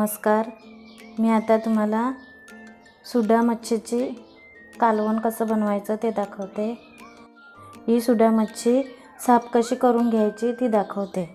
नमस्कार. मी आता तुम्हाला सुडा मच्छीची कालवण कसं बनवायचं ते दाखवते. ही सुडा मच्छी साफ कशी करून घ्यायची ती दाखवते.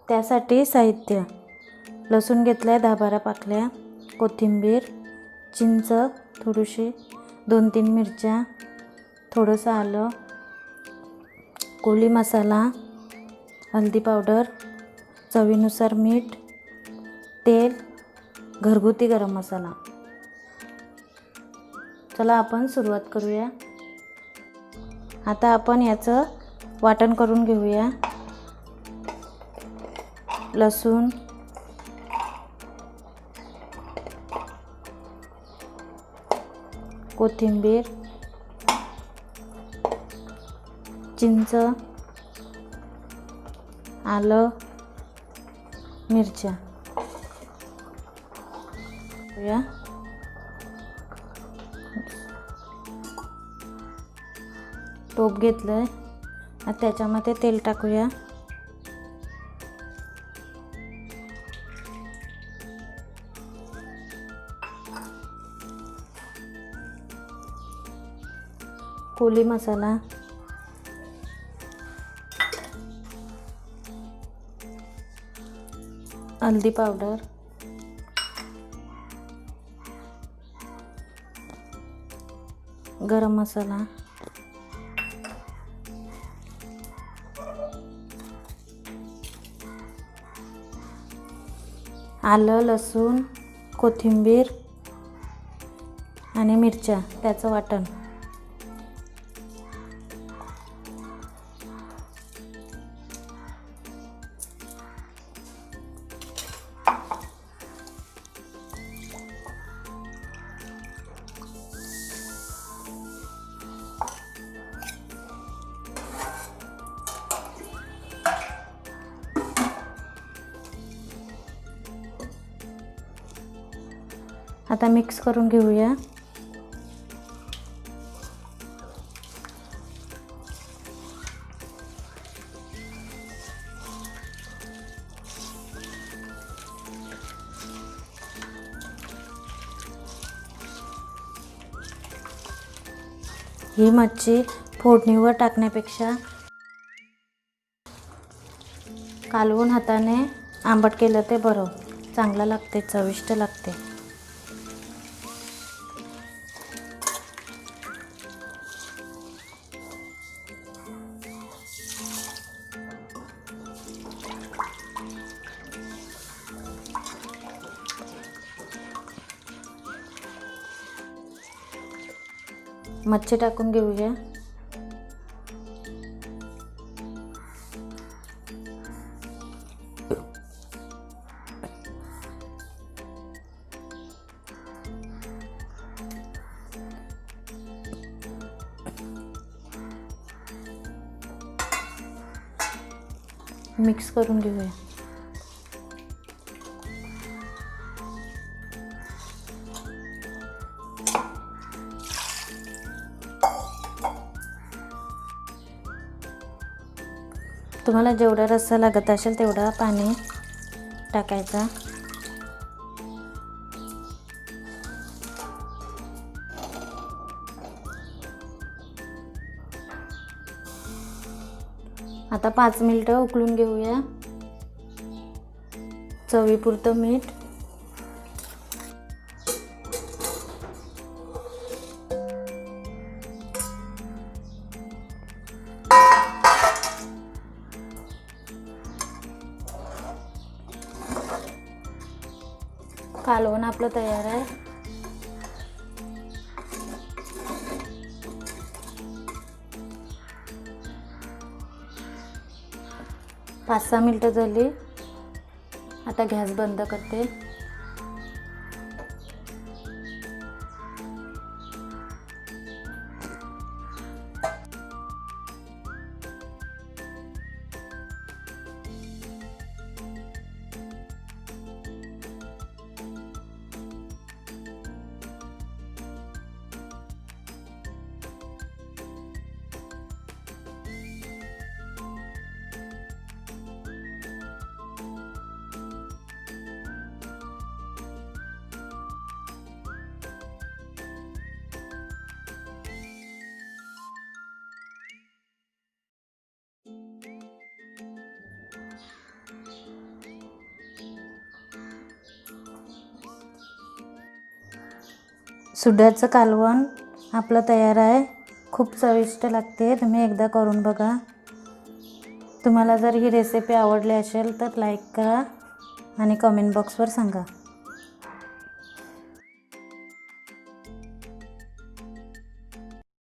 त्यासाठी साहित्य: लसूण घेतलाय 10-12 पाकळ्या, कोथिंबीर, चिंच थोडीशी, 2-3 मिरच्या, थोडंसं आलं, कोली मसाला, हळदी पावडर, चवीनुसार मीठ, तेल, घरगुती गरम मसाला. चला आपण सुरुवात करूया. आता आपण याचं वाटण करून घेऊया. लसूण, कोथिंबीर, चिंच, आलं, मिरच्या. टोप घेतलंय, आता त्याच्यामध्ये तेल टाकूया. कोली मसाला, हळदी पावडर, गरम मसाला, आलं, लसूण, कोथिंबीर आणि मिरच्या, त्याचं वाटण. आता मिक्स करून घेऊया. ही मच्छी फोडणीवर टाकण्यापेक्षा कालवून हाताने आंबट केलं ते बरं. चांगलं लागते, चविष्ट लागते. मच्छी टाकून घेऊया. मिक्स करून घेऊया. तुम्हाला जेवढा रस्सा लागत असेल तेवढा पाणी टाकायचा. आता 5 मिनिटं उकळून घेऊया. चवीपुरतं मीठ, कालवण आपलं तयार आहे. पाच 6 मिनिटं झाली. आता गॅस बंद करते. सुड्याचं कालवण आपलं तयार आहे. खूप चविष्ट लागते. तुम्ही एकदा करून बघा. तुम्हाला जर ही रेसिपी आवडली असेल तर लाईक करा आणि कमेंट बॉक्सवर सांगा.